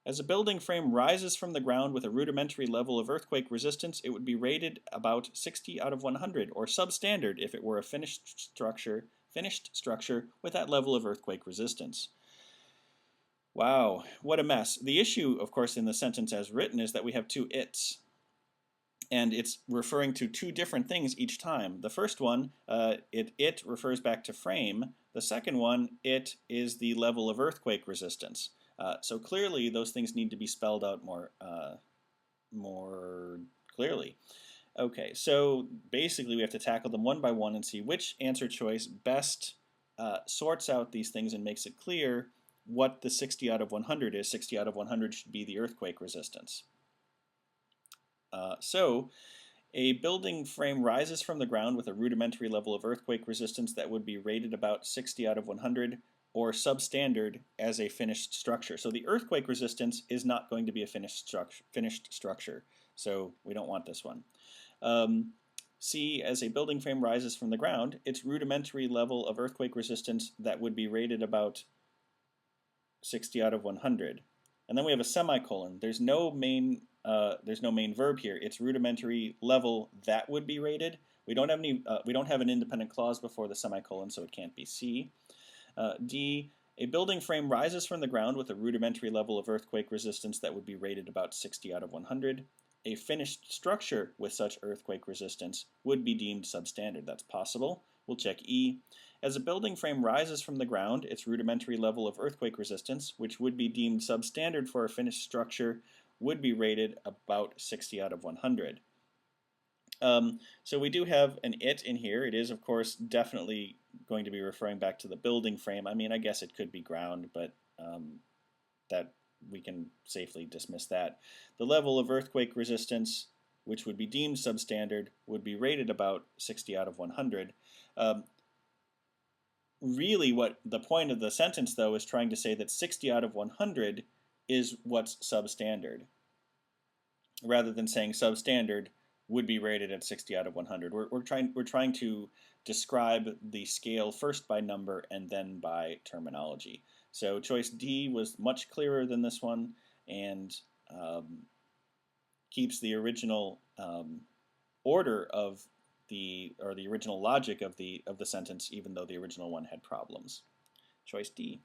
As a building frame rises from the ground with a rudimentary level of earthquake resistance, it would be rated about 60 out of 100, or substandard if it were a finished structure with that level of earthquake resistance. Wow, what a mess. The issue, of course, in the sentence as written is that we have two its. And it's referring to two different things each time. The first one, it refers back to frame. The second one, it is the level of earthquake resistance. So clearly, those things need to be spelled out more clearly. Okay, so basically we have to tackle them one by one and see which answer choice best sorts out these things and makes it clear what the 60 out of 100 is. 60 out of 100 should be the earthquake resistance. So a building frame rises from the ground with a rudimentary level of earthquake resistance that would be rated about 60 out of 100 or substandard as a finished structure. So the earthquake resistance is not going to be a finished structure. So we don't want this one. C, as a building frame rises from the ground, its rudimentary level of earthquake resistance that would be rated about 60 out of 100. And then we have a semicolon. There's no main verb here. It's rudimentary level that would be rated. We don't have an independent clause before the semicolon, so it can't be C. D, a building frame rises from the ground with a rudimentary level of earthquake resistance that would be rated about 60 out of 100. A finished structure with such earthquake resistance would be deemed substandard. That's possible. We'll check E. As a building frame rises from the ground, its rudimentary level of earthquake resistance, which would be deemed substandard for a finished structure, would be rated about 60 out of 100. So we do have an it in here. It is, of course, definitely going to be referring back to the building frame. I mean, I guess it could be ground, but that we can safely dismiss that. The level of earthquake resistance, which would be deemed substandard, would be rated about 60 out of 100. Really, what the point of the sentence, though, is trying to say that 60 out of 100 is what's substandard, rather than saying substandard would be rated at 60 out of 100. We're trying to describe the scale first by number and then by terminology. So choice D was much clearer than this one, and keeps the original order of the original logic of the sentence, even though the original one had problems. Choice D.